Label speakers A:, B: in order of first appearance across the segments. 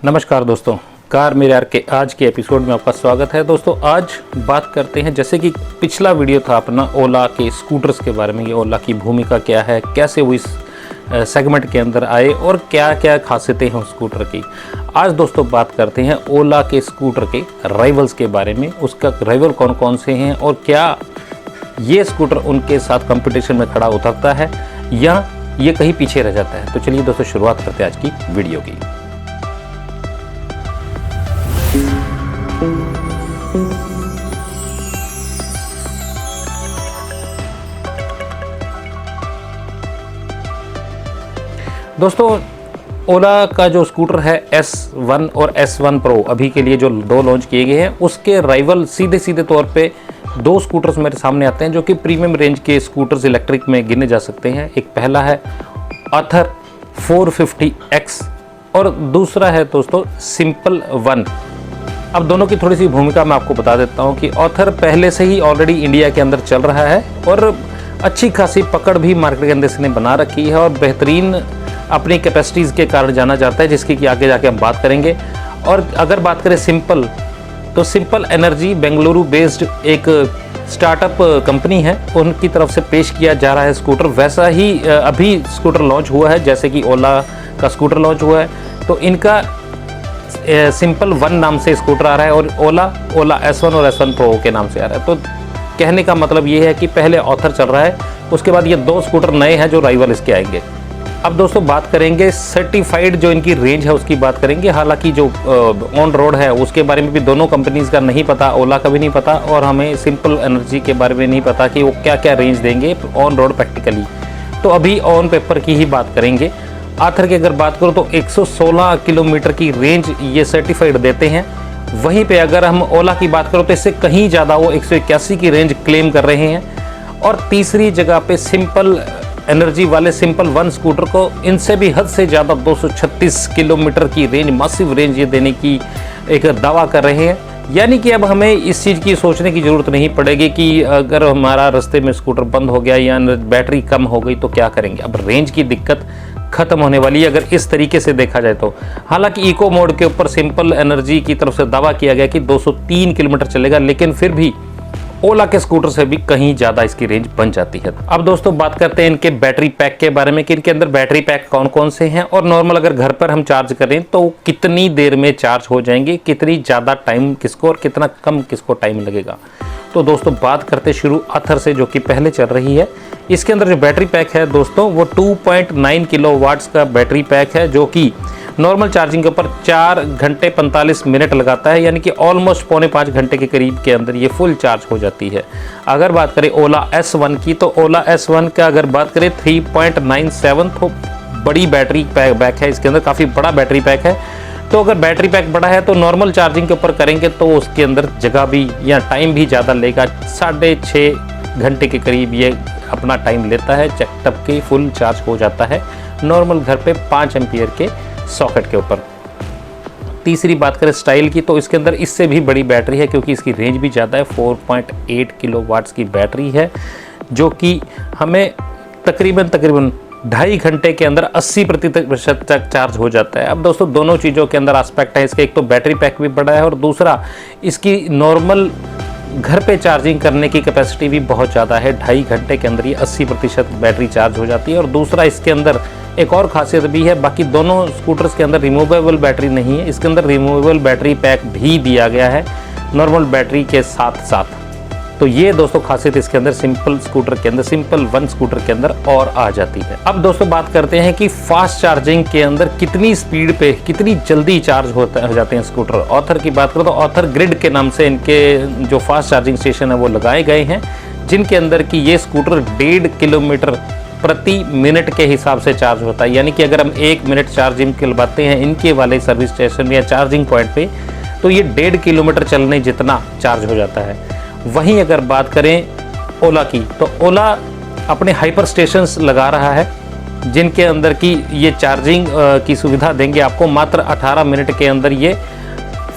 A: नमस्कार दोस्तों, कार मेरे यार के आज के एपिसोड में आपका स्वागत है। दोस्तों आज बात करते हैं, जैसे कि पिछला वीडियो था अपना ओला के स्कूटर्स के बारे में। ये ओला की भूमिका क्या है, कैसे वो इस सेगमेंट के अंदर आए और क्या क्या खासियतें हैं उस स्कूटर की। आज दोस्तों बात करते हैं ओला के स्कूटर के राइवल्स के बारे में। उसका राइवल कौन कौन से हैं और क्या ये स्कूटर उनके साथ कंपटीशन में खड़ा उतरता है या ये कहीं पीछे रह जाता है। तो चलिए दोस्तों शुरुआत करते हैं आज की वीडियो की। दोस्तों ओला का जो स्कूटर है S1 और S1 Pro अभी के लिए जो दो लॉन्च किए गए हैं, उसके राइवल सीधे तौर पे दो स्कूटर्स मेरे सामने आते हैं जो कि प्रीमियम रेंज के स्कूटर्स इलेक्ट्रिक में गिने जा सकते हैं। एक पहला है आथर 450X और दूसरा है दोस्तों सिंपल वन। अब दोनों की थोड़ी सी भूमिका मैं आपको बता देता हूं कि ऑथर पहले से ही ऑलरेडी इंडिया के अंदर चल रहा है और अच्छी खासी पकड़ भी मार्केट के अंदर इसने बना रखी है और बेहतरीन अपनी कैपेसिटीज़ के कारण जाना जाता है, जिसकी कि आगे जाके हम बात करेंगे। और अगर बात करें सिंपल, तो सिंपल एनर्जी बेंगलुरु बेस्ड एक स्टार्टअप कंपनी है, उनकी तरफ से पेश किया जा रहा है स्कूटर। वैसा ही अभी स्कूटर लॉन्च हुआ है जैसे कि ओला का स्कूटर लॉन्च हुआ है, तो इनका सिंपल वन नाम से स्कूटर आ रहा है और ओला S1 और S1 Pro के नाम से आ रहा है। तो कहने का मतलब ये है कि पहले ऑथर चल रहा है, उसके बाद ये दो स्कूटर नए हैं जो राइवल इसके आएंगे। अब दोस्तों बात करेंगे सर्टिफाइड जो इनकी रेंज है उसकी बात करेंगे। हालांकि जो ऑन रोड है उसके बारे में भी दोनों कंपनीज़ का नहीं पता, ओला का भी नहीं पता और हमें सिंपल एनर्जी के बारे में नहीं पता कि वो क्या क्या रेंज देंगे ऑन रोड प्रैक्टिकली। तो अभी ऑन पेपर की ही बात करेंगे। आथर की अगर बात करो तो 116 किलोमीटर की रेंज ये सर्टिफाइड देते हैं। वहीं पे अगर हम ओला की बात करो तो इससे कहीं ज़्यादा वो 181 की रेंज क्लेम कर रहे हैं। और तीसरी जगह पे सिंपल एनर्जी वाले सिंपल वन स्कूटर को इनसे भी हद से ज़्यादा 236 किलोमीटर की रेंज, मासिव रेंज ये देने की एक दावा कर रहे हैं। यानी कि अब हमें इस चीज़ की सोचने की ज़रूरत नहीं पड़ेगी कि अगर हमारा रास्ते में स्कूटर बंद हो गया या बैटरी कम हो गई तो क्या करेंगे। अब रेंज की दिक्कत खत्म होने वाली है अगर इस तरीके से देखा जाए तो। हालांकि इको मोड के ऊपर सिंपल एनर्जी की तरफ से दावा किया गया कि 203 किलोमीटर चलेगा, लेकिन फिर भी ओला के स्कूटर से भी कहीं ज़्यादा इसकी रेंज बन जाती है। अब दोस्तों बात करते हैं इनके बैटरी पैक के बारे में कि इनके अंदर बैटरी पैक कौन कौन से हैं और नॉर्मल अगर घर पर हम चार्ज करें तो कितनी देर में चार्ज हो जाएंगे, कितनी ज़्यादा टाइम किसको और कितना कम किसको टाइम लगेगा। तो दोस्तों बात करते शुरू आथर से जो कि पहले चल रही है। इसके अंदर जो बैटरी पैक है दोस्तों वो 2.9 किलोवाट्स का बैटरी पैक है, जो कि नॉर्मल चार्जिंग के ऊपर 4 घंटे 45 मिनट लगाता है, यानी कि ऑलमोस्ट पौने 5 घंटे के करीब के अंदर ये फुल चार्ज हो जाती है। अगर बात करें ओला S1 की, तो ओला S1 का अगर बात करें 3.97, तो बड़ी बैटरी पैक है, इसके अंदर काफ़ी बड़ा बैटरी पैक है। तो अगर बैटरी पैक बड़ा है तो नॉर्मल चार्जिंग के ऊपर करेंगे तो उसके अंदर जगह भी या टाइम भी ज़्यादा लेगा। 6.5 घंटे के करीब ये अपना टाइम लेता है, चकटप के फुल चार्ज हो जाता है नॉर्मल घर पे 5 एम्पियर के सॉकेट के ऊपर। तीसरी बात करें स्टाइल की, तो इसके अंदर इससे भी बड़ी बैटरी है क्योंकि इसकी रेंज भी ज़्यादा है। 4.8 किलोवाट्स की बैटरी है जो कि हमें तकरीबन 2.5 घंटे के अंदर 80% तक चार्ज हो जाता है। अब दोस्तों दोनों चीज़ों के अंदर एस्पेक्ट है इसके, एक तो बैटरी पैक भी बड़ा है और दूसरा इसकी नॉर्मल घर पे चार्जिंग करने की कैपेसिटी भी बहुत ज़्यादा है। 2.5 घंटे के अंदर ये 80% बैटरी चार्ज हो जाती है। और दूसरा इसके अंदर एक और खासियत भी है, बाकी दोनों स्कूटर्स के अंदर रिमूवेबल बैटरी नहीं है, इसके अंदर रिमूवेबल बैटरी पैक भी दिया गया है नॉर्मल बैटरी के साथ साथ। तो ये दोस्तों खासियत इसके अंदर सिंपल स्कूटर के अंदर, सिंपल वन स्कूटर के अंदर और आ जाती है। अब दोस्तों बात करते हैं कि फास्ट चार्जिंग के अंदर कितनी स्पीड पे कितनी जल्दी चार्ज हो जाते हैं स्कूटर। ऑथर की बात करो तो ऑथर ग्रिड के नाम से इनके जो फास्ट चार्जिंग स्टेशन है वो लगाए गए हैं, जिनके अंदर कि ये स्कूटर 1.5 किलोमीटर प्रति मिनट के हिसाब से चार्ज होता है। यानी कि अगर हम 1 मिनट चार्जिंग करवाते हैं इनके वाले सर्विस स्टेशन या चार्जिंग पॉइंट पे, तो ये 1.5 किलोमीटर चलने जितना चार्ज हो जाता है। वहीं अगर बात करें ओला की, तो ओला अपने हाइपर स्टेशंस लगा रहा है जिनके अंदर की ये चार्जिंग की सुविधा देंगे आपको। मात्र 18 मिनट के अंदर ये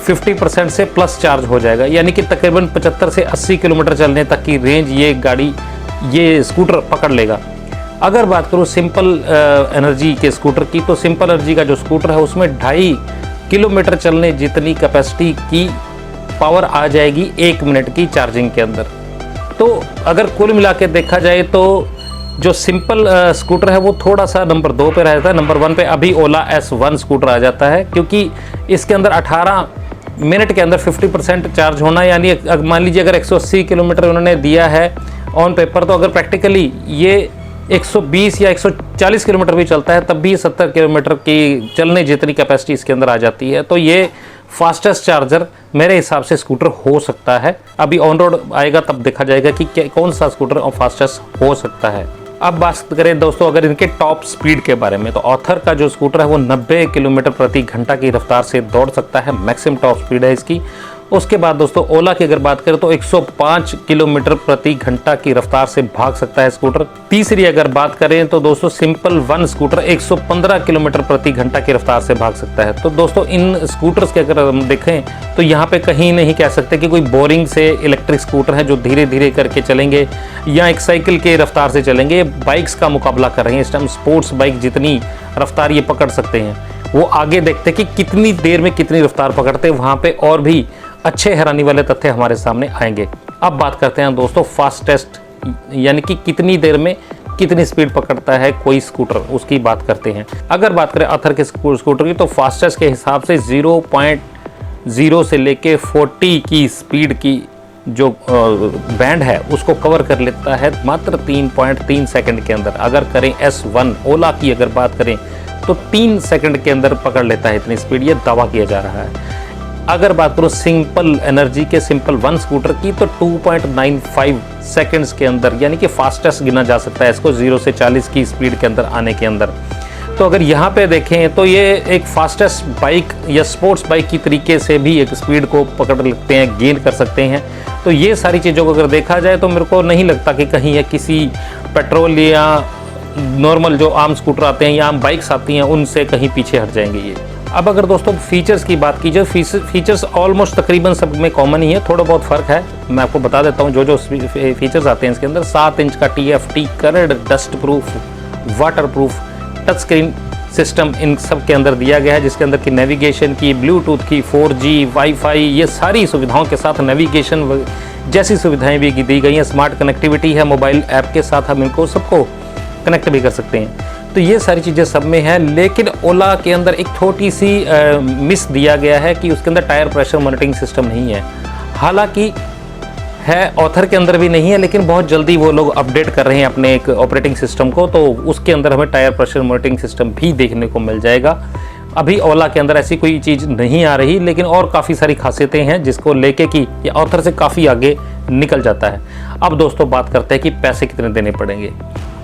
A: 50% से प्लस चार्ज हो जाएगा, यानी कि तकरीबन 75 से 80 किलोमीटर चलने तक की रेंज ये स्कूटर पकड़ लेगा। अगर बात करूँ सिंपल एनर्जी के स्कूटर की, तो सिंपल एनर्जी का जो स्कूटर है उसमें 2.5 किलोमीटर चलने जितनी कैपेसिटी की पावर आ जाएगी 1 मिनट की चार्जिंग के अंदर। तो अगर कुल मिला के देखा जाए तो जो सिंपल स्कूटर है वो थोड़ा सा नंबर 2 पे रहता है। नंबर 1 पे अभी ओला S1 स्कूटर आ जाता है, क्योंकि इसके अंदर 18 मिनट के अंदर 50% चार्ज होना, यानी मान लीजिए अगर 180 किलोमीटर उन्होंने दिया है ऑन पेपर, तो अगर प्रैक्टिकली ये 120 या 140 किलोमीटर भी चलता है तब भी 70 किलोमीटर की चलने जितनी कैपेसिटी इसके अंदर आ जाती है। तो ये फास्टेस्ट चार्जर मेरे हिसाब से स्कूटर हो सकता है। अभी ऑन रोड आएगा तब देखा जाएगा कि कौन सा स्कूटर फास्टेस्ट हो सकता है। अब बात करें दोस्तों अगर इनके टॉप स्पीड के बारे में, तो ऑथर का जो स्कूटर है वो 90 किलोमीटर प्रति घंटा की रफ्तार से दौड़ सकता है, मैक्सिमम टॉप स्पीड है इसकी। उसके बाद दोस्तों ओला की अगर बात करें तो 105 किलोमीटर प्रति घंटा की रफ्तार से भाग सकता है स्कूटर। तीसरी अगर बात करें तो दोस्तों सिंपल 1 स्कूटर 115 किलोमीटर प्रति घंटा की रफ्तार से भाग सकता है। तो दोस्तों इन स्कूटर्स के अगर हम देखें तो यहाँ पे कहीं नहीं कह सकते कि कोई बोरिंग से इलेक्ट्रिक स्कूटर है जो धीरे धीरे करके चलेंगे या एक साइकिल के रफ्तार से चलेंगे। ये बाइक्स का मुकाबला कर रहे हैं इस टाइम। स्पोर्ट्स बाइक जितनी रफ्तार ये पकड़ सकते हैं, वो आगे देखते कि कितनी देर में कितनी रफ्तार पकड़ते हैं, वहाँ पे और भी अच्छे हैरानी वाले तथ्य हमारे सामने आएंगे। अब बात करते हैं दोस्तों फास्टेस्ट, यानी कि कितनी देर में कितनी स्पीड पकड़ता है कोई स्कूटर, उसकी बात करते हैं। अगर बात करें अथर के स्कूटर की तो फास्टेस्ट के हिसाब से 0.0 से लेके 40 की स्पीड की जो बैंड है उसको कवर कर लेता है मात्र 3.3 सेकंड के अंदर। अगर करें S1 ओला की अगर बात करें तो 3 सेकंड के अंदर पकड़ लेता है इतनी स्पीड, ये दावा किया जा रहा है। अगर बात करो सिंपल एनर्जी के सिंपल 1 स्कूटर की तो 2.95 सेकंड्स के अंदर, यानी कि फास्टेस्ट गिना जा सकता है इसको 0 से 40 की स्पीड के अंदर आने के अंदर। तो अगर यहाँ पे देखें तो ये एक फास्टेस्ट बाइक या स्पोर्ट्स बाइक की तरीके से भी एक स्पीड को पकड़ लेते हैं, गेन कर सकते हैं। तो ये सारी चीज़ों को अगर देखा जाए तो मेरे को नहीं लगता कि कहीं ये किसी पेट्रोल या नॉर्मल जो आम स्कूटर आते हैं या आम बाइक्स आती हैं उनसे कहीं पीछे हट जाएंगे ये। अब अगर दोस्तों फीचर्स की बात की जाए, फीचर्स ऑलमोस्ट तकरीबन सब में कॉमन ही है, थोड़ा बहुत फ़र्क है। मैं आपको बता देता हूँ जो फीचर्स आते हैं इसके अंदर। 7 इंच का TFT card dust proof water proof touch screen system इन सब के अंदर दिया गया है, जिसके अंदर की नेविगेशन की, ब्लूटूथ की, 4G वाईफाई, ये सारी सुविधाओं के साथ नेविगेशन जैसी सुविधाएं भी दी गई हैं। स्मार्ट कनेक्टिविटी है, मोबाइल ऐप के साथ हम इनको सबको कनेक्ट भी कर सकते हैं। तो ये सारी चीज़ें सब में है। लेकिन ओला के अंदर एक छोटी सी मिस दिया गया है कि उसके अंदर टायर प्रेशर मॉनिटरिंग सिस्टम नहीं है। हालांकि है ऑथर के अंदर भी नहीं है, लेकिन बहुत जल्दी वो लोग अपडेट कर रहे हैं अपने एक ऑपरेटिंग सिस्टम को, तो उसके अंदर हमें टायर प्रेशर मॉनिटरिंग सिस्टम भी देखने को मिल जाएगा। अभी ओला के अंदर ऐसी कोई चीज़ नहीं आ रही, लेकिन और काफ़ी सारी खासियतें हैं जिसको लेके कि ये ऑथर से काफ़ी आगे निकल जाता है। अब दोस्तों बात करते हैं कि पैसे कितने देने पड़ेंगे।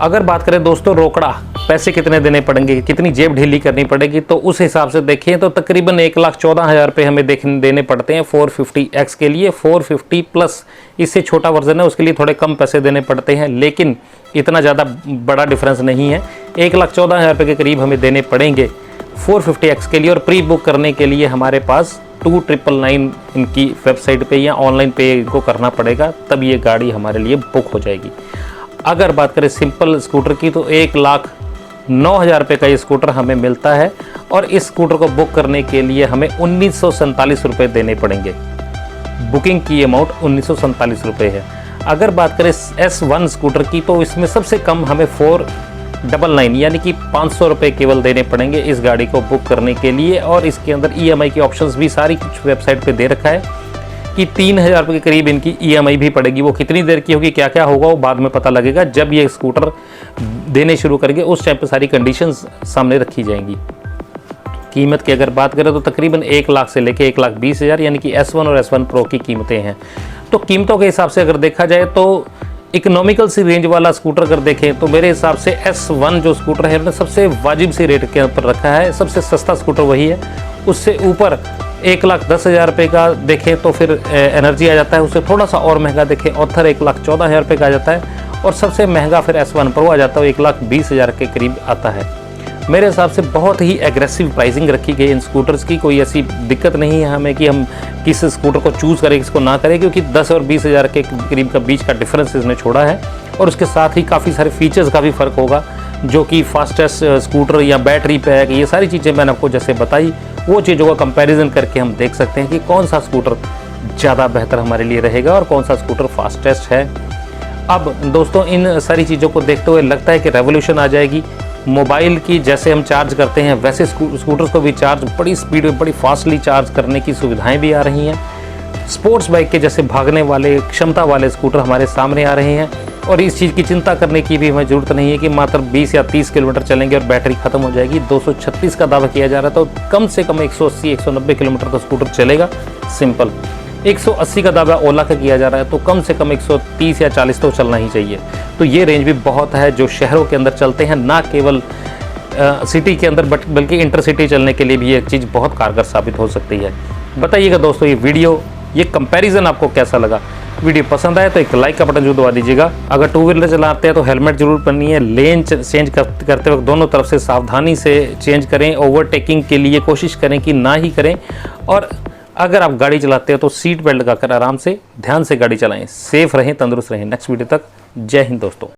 A: अगर बात करें दोस्तों रोकड़ा पैसे कितने देने पड़ेंगे, कितनी जेब ढीली करनी पड़ेगी, तो उस हिसाब से देखें तो तकरीबन 1,14,000 रुपये हमें देने पड़ते हैं 450X के लिए। 450 प्लस इससे छोटा वर्जन है उसके लिए थोड़े कम पैसे देने पड़ते हैं, लेकिन इतना ज़्यादा बड़ा डिफरेंस नहीं है। 1,14,000 रुपये के करीब हमें देने पड़ेंगे 450X के लिए। और प्री बुक करने के लिए हमारे पास 2,999 इनकी वेबसाइट पे या ऑनलाइन पे इनको करना पड़ेगा, तब ये गाड़ी हमारे लिए बुक हो जाएगी। अगर बात करें सिंपल स्कूटर की तो 1,09,000 रुपये का ये स्कूटर हमें मिलता है, और इस स्कूटर को बुक करने के लिए हमें 1947 रुपये देने पड़ेंगे। बुकिंग की अमाउंट 1947 रुपये है। अगर बात करें S1 स्कूटर की तो इसमें सबसे कम हमें 499 यानी कि 500 रुपये केवल देने पड़ेंगे इस गाड़ी को बुक करने के लिए। और इसके अंदर EMI की ऑप्शंस भी सारी कुछ वेबसाइट पे दे रखा है कि 3,000 रुपये के करीब इनकी EMI भी पड़ेगी। वो कितनी देर की होगी, क्या क्या होगा, वो बाद में पता लगेगा जब ये स्कूटर देने शुरू करेंगे, उस टाइम पे सारी कंडीशंस सामने रखी जाएंगी। कीमत की अगर बात करें तो तकरीबन 1 लाख से लेके 1,20,000 यानी कि S1 और S1 Pro की कीमतें हैं। तो कीमतों के हिसाब से अगर देखा जाए तो इकोनॉमिकल सी रेंज वाला स्कूटर अगर देखें तो मेरे हिसाब से S1 जो स्कूटर है उन्होंने सबसे वाजिब सी रेट के ऊपर रखा है, सबसे सस्ता स्कूटर वही है। उससे ऊपर 1,10,000 रुपये का देखें तो फिर एनर्जी आ जाता है, उससे थोड़ा सा और महंगा देखें ऑथर 1,14,000 रुपये का आ जाता है, और सबसे महंगा फिर S1 Pro आ जाता है, 1,20,000 के करीब आता है। मेरे हिसाब से बहुत ही एग्रेसिव प्राइसिंग रखी गई इन स्कूटर्स की। कोई ऐसी दिक्कत नहीं है हमें कि हम किस स्कूटर को चूज़ करें किसको ना करें, क्योंकि 10 और 20,000 के करीब का बीच का डिफरेंस इसने छोड़ा है। और उसके साथ ही काफ़ी सारे फीचर्स का भी फ़र्क होगा, जो कि फास्टेस्ट स्कूटर या बैटरी पैक, ये सारी चीज़ें मैंने आपको जैसे बताई वो चीज़ों का कंपैरिजन करके हम देख सकते हैं कि कौन सा स्कूटर ज़्यादा बेहतर हमारे लिए रहेगा और कौन सा स्कूटर फास्टेस्ट है। अब दोस्तों इन सारी चीज़ों को देखते हुए लगता है कि रेवोल्यूशन आ जाएगी। मोबाइल की जैसे हम चार्ज करते हैं वैसे स्कूटर्स को भी चार्ज बड़ी स्पीड में बड़ी फास्टली चार्ज करने की सुविधाएं भी आ रही हैं। स्पोर्ट्स बाइक के जैसे भागने वाले क्षमता वाले स्कूटर हमारे सामने आ रहे हैं और इस चीज़ की चिंता करने की भी हमें ज़रूरत नहीं है कि मात्र 20 या 30 किलोमीटर चलेंगे और बैटरी ख़त्म हो जाएगी। 236 का दावा किया जा रहा था, तो कम से कम 180-190 किलोमीटर का स्कूटर चलेगा सिंपल। 180 का दावा ओला का किया जा रहा है, तो कम से कम 130 या 40 तो चलना ही चाहिए। तो ये रेंज भी बहुत है जो शहरों के अंदर चलते हैं, ना केवल सिटी के अंदर बल्कि इंटरसिटी चलने के लिए भी एक चीज़ बहुत कारगर साबित हो सकती है। बताइएगा दोस्तों ये कंपैरिजन आपको कैसा लगा। वीडियो पसंद आए तो एक लाइक का बटन जरूर दबा दीजिएगा। अगर टू व्हीलर चलाते हैं तो हेलमेट जरूर पहनिए। लेन चेंज करते वक्त दोनों तरफ से सावधानी से चेंज करें। ओवरटेकिंग के लिए कोशिश करें कि ना ही करें। और अगर आप गाड़ी चलाते हो तो सीट बेल्ट लगाकर आराम से ध्यान से गाड़ी चलाएं। सेफ रहें, तंदुरुस्त रहें। नेक्स्ट वीडियो तक जय हिंद दोस्तों।